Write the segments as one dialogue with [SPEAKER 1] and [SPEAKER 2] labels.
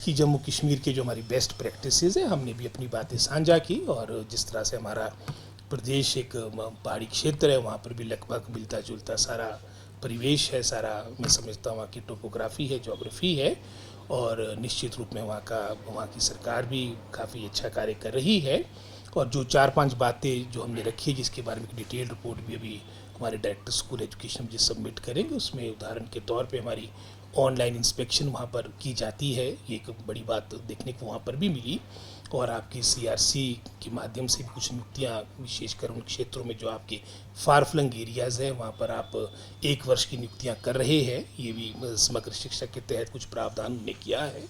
[SPEAKER 1] कि जम्मू कश्मीर के जो हमारी बेस्ट प्रैक्टिसेस है, हमने भी अपनी बातें साझा की और जिस तरह से हमारा प्रदेश एक पहाड़ी क्षेत्र है, वहाँ पर भी लगभग मिलता जुलता सारा परिवेश है, सारा मैं समझता हूँ वहाँ की टोपोग्राफी है, ज्योग्राफी है और निश्चित रूप में वहाँ की सरकार भी काफ़ी अच्छा कार्य कर रही है। और जो 4-5 बातें जो हमने रखी है जिसके बारे में डिटेल रिपोर्ट भी अभी हमारे डायरेक्टर स्कूल एजुकेशन मुझे सबमिट करेंगे, उसमें उदाहरण के तौर पे हमारी ऑनलाइन इंस्पेक्शन वहाँ पर की जाती है, ये एक बड़ी बात देखने को वहाँ पर भी मिली। और आपकी सीआरसी के माध्यम से भी कुछ नियुक्तियाँ विशेषकर उन क्षेत्रों में जो आपके फार फ्लंग एरियाज़ हैं वहाँ पर आप 1 वर्ष की नियुक्तियाँ कर रहे हैं, ये भी समग्र शिक्षा के तहत कुछ प्रावधान हमने किया है।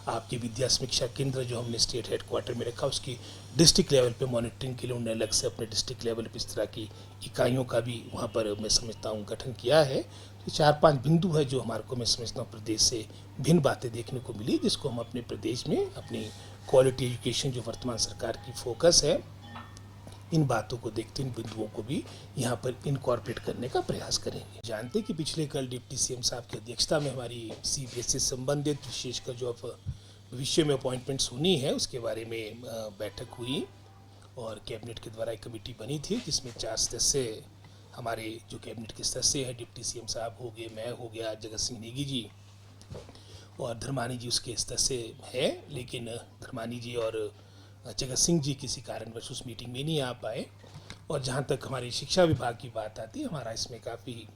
[SPEAKER 1] आपके विद्या समीक्षा केंद्र जो हमने स्टेट हेडक्वार्टर में रखा, उसकी डिस्ट्रिक्ट लेवल पे मॉनिटरिंग के लिए उन्होंने अलग से अपने डिस्ट्रिक्ट लेवल पे इस तरह की इकाइयों का भी वहाँ पर मैं समझता हूँ गठन किया है। तो 4-5 बिंदु है जो हमारे को मैं समझता हूँ प्रदेश से भिन्न बातें देखने को मिली, जिसको हम अपने प्रदेश में अपनी क्वालिटी एजुकेशन जो वर्तमान सरकार की फोकस है, इन बातों को देखते इन बिंदुओं को भी यहाँ पर इनकॉर्पोरेट करने का प्रयास करेंगे। जानते कि पिछले कल डिप्टी सीएम साहब की अध्यक्षता में हमारी सीबीएसई से संबंधित विशेषकर जो भविष्य में अपॉइंटमेंट्स होनी है उसके बारे में बैठक हुई और कैबिनेट के द्वारा एक कमेटी बनी थी जिसमें 4 सदस्य हमारे जो कैबिनेट के सदस्य हैं, डिप्टी सीएम साहब हो गए, मैं हो गया, जगत सिंह नेगी जी और धर्मानी जी उसके सदस्य है। लेकिन धर्मानी जी और जगत सिंह जी किसी कारणवश उस मीटिंग में नहीं आ पाए। और जहाँ तक हमारी शिक्षा विभाग की बात आती है, हमारा इसमें काफ़ी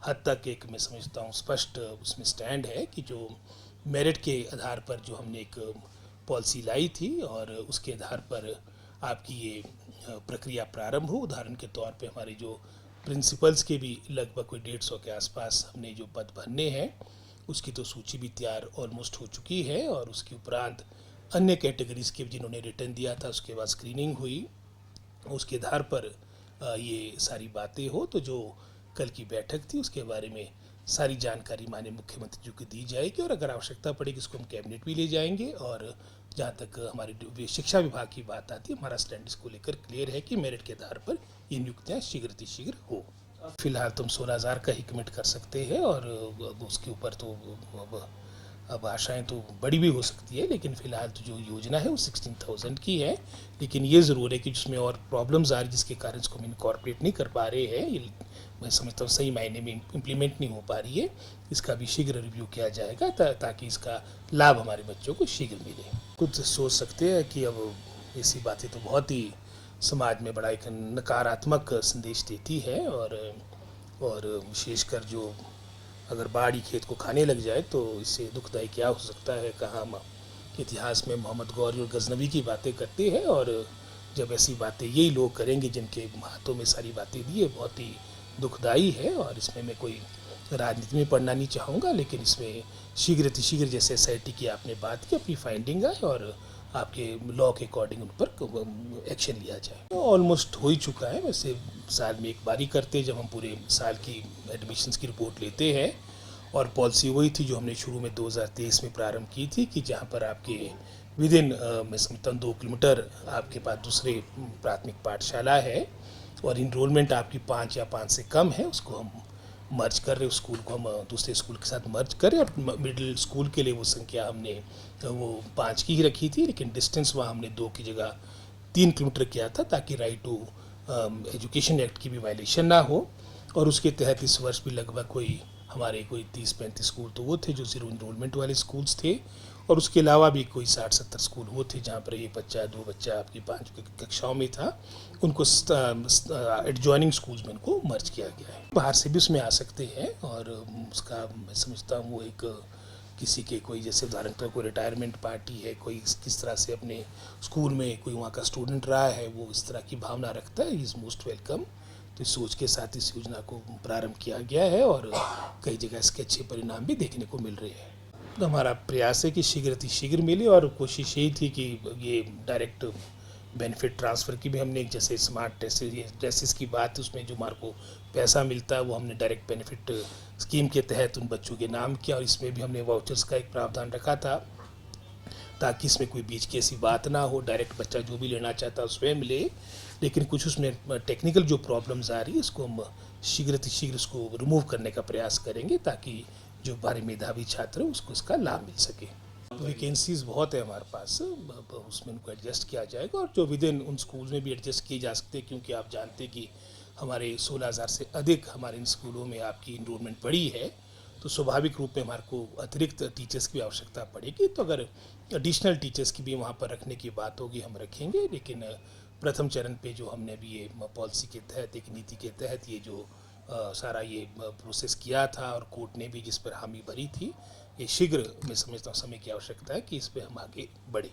[SPEAKER 1] हद तक एक मैं समझता हूँ स्पष्ट उसमें स्टैंड है कि जो मेरिट के आधार पर जो हमने एक पॉलिसी लाई थी और उसके आधार पर आपकी ये प्रक्रिया प्रारंभ हो। उदाहरण के तौर पे हमारे जो प्रिंसिपल्स के भी लगभग कोई 150 के आसपास हमने जो पद भरने हैं उसकी तो सूची भी तैयार ऑलमोस्ट हो चुकी है और उसके उपरांत अन्य कैटेगरीज के जिन्होंने रिटर्न दिया था उसके बाद स्क्रीनिंग हुई, उसके आधार पर ये सारी बातें हो। तो जो कल की बैठक थी उसके बारे में सारी जानकारी माननीय मुख्यमंत्री जी को दी जाएगी और अगर आवश्यकता पड़ेगी इसको हम कैबिनेट भी ले जाएंगे। और जहाँ तक हमारे शिक्षा विभाग की बात आती है, हमारा स्टैंड इसको लेकर क्लियर है कि मेरिट के आधार पर ये नियुक्तियाँ शीघ्र हो। फिलहाल तुम 16,000 का ही कमिट कर सकते हैं और उसके ऊपर तो अब आशाएं तो बड़ी भी हो सकती है, लेकिन फिलहाल तो जो योजना है वो 16,000 की है। लेकिन ये ज़रूर है कि जिसमें और प्रॉब्लम्स आ रही जिसके कारण इसको हम इनकॉर्पोरेट नहीं कर पा रहे हैं, ये मैं समझता हूँ सही मायने में इम्प्लीमेंट नहीं हो पा रही है, इसका भी शीघ्र रिव्यू किया जाएगा ताकि इसका लाभ हमारे बच्चों को शीघ्र मिले। खुद सोच सकते हैं कि अब ऐसी बातें तो बहुत ही समाज में बड़ा एक नकारात्मक संदेश देती है और विशेषकर जो अगर बाड़ी खेत को खाने लग जाए तो इससे दुखदायी क्या हो सकता है। कहाँ हम इतिहास में मोहम्मद गौरी और गजनवी की बातें करते हैं और जब ऐसी बातें यही लोग करेंगे जिनके हाथों में सारी बातें दी है, बहुत ही दुखदायी है। और इसमें मैं कोई राजनीति में पढ़ना नहीं चाहूँगा, लेकिन इसमें शीघ्र जैसे SIT की आपने बात की, अपनी फाइंडिंग आए और आपके लॉ के अकॉर्डिंग उन पर एक्शन लिया जाए। तो ऑलमोस्ट हो ही चुका है। वैसे साल में एक बार ही करते जब हम पूरे साल की एडमिशन्स की रिपोर्ट लेते हैं और पॉलिसी वही थी जो हमने शुरू में 2023 में प्रारंभ की थी कि जहाँ पर आपके विद इन मैं समझता हूँ 2 किलोमीटर आपके पास दूसरे प्राथमिक पाठशाला है और इनरोलमेंट आपकी 5 या 5 से कम है, उसको हम मर्ज कर रहे, उस स्कूल को हम दूसरे स्कूल के साथ मर्ज करें। और मिडिल स्कूल के लिए वो संख्या हमने वो 5 की ही रखी थी, लेकिन डिस्टेंस वहाँ हमने 2 की जगह 3 किलोमीटर किया था ताकि राइट टू एजुकेशन एक्ट की भी वायलेशन ना हो। और उसके तहत इस वर्ष भी लगभग हमारे कोई 30-35 स्कूल तो वो थे जो 0 इनरोलमेंट वाले स्कूल्स थे और उसके अलावा भी कोई 60-70 स्कूल वो थे जहाँ पर एक बच्चा 2 बच्चा आपकी 5 कक्षाओं में था, उनको एडजॉइनिंग स्कूल्स में उनको मर्ज किया गया है। बाहर से भी उसमें आ सकते हैं और उसका मैं समझता हूँ वो एक किसी के कोई जैसे उदाहरण पर कोई रिटायरमेंट पार्टी है, कोई किस तरह से अपने स्कूल में कोई वहाँ का स्टूडेंट रहा है, वो इस तरह की भावना रखता है, इज़ मोस्ट वेलकम। तो इस सोच के साथ इस योजना को प्रारंभ किया गया है और कई जगह इसके अच्छे परिणाम भी देखने को मिल रहे हैं। तो हमारा प्रयास है कि शीघ्र मिले और कोशिश यही थी कि ये डायरेक्ट बेनिफिट ट्रांसफ़र की भी हमने जैसे स्मार्ट टेस्टिस की बात, उसमें जो हमारे को पैसा मिलता है वो हमने डायरेक्ट बेनिफिट स्कीम के तहत उन बच्चों के नाम किया और इसमें भी हमने वाउचर्स का एक प्रावधान रखा था ताकि इसमें कोई बीच की ऐसी बात ना हो, डायरेक्ट बच्चा जो भी लेना चाहता है स्वयं ले। लेकिन कुछ उसमें टेक्निकल जो प्रॉब्लम्स आ रही है उसको हम शीघ्र उसको रिमूव करने का प्रयास करेंगे ताकि जो हमारे मेधावी छात्र हैं उसको इसका लाभ मिल सके। वैकेंसीज़ बहुत है हमारे पास, उसमें उनको एडजस्ट किया जाएगा, और जो विद इन उन स्कूल्स में भी एडजस्ट किए जा सकते हैं, क्योंकि आप जानते हैं कि हमारे 16,000 से अधिक हमारे इन स्कूलों में आपकी इनरोलमेंट बढ़ी है, तो स्वाभाविक रूप में हमारे को अतिरिक्त टीचर्स की आवश्यकता पड़ेगी। तो अगर एडिशनल टीचर्स की भी वहाँ पर रखने की बात होगी हम रखेंगे, लेकिन प्रथम चरण पे जो हमने अभी ये पॉलिसी के तहत, एक नीति के तहत ये जो सारा ये प्रोसेस किया था और कोर्ट ने भी जिस पर हामी भरी थी, ये शीघ्र मैं समझता हूँ समय की आवश्यकता है कि इस पर हम आगे बढ़े।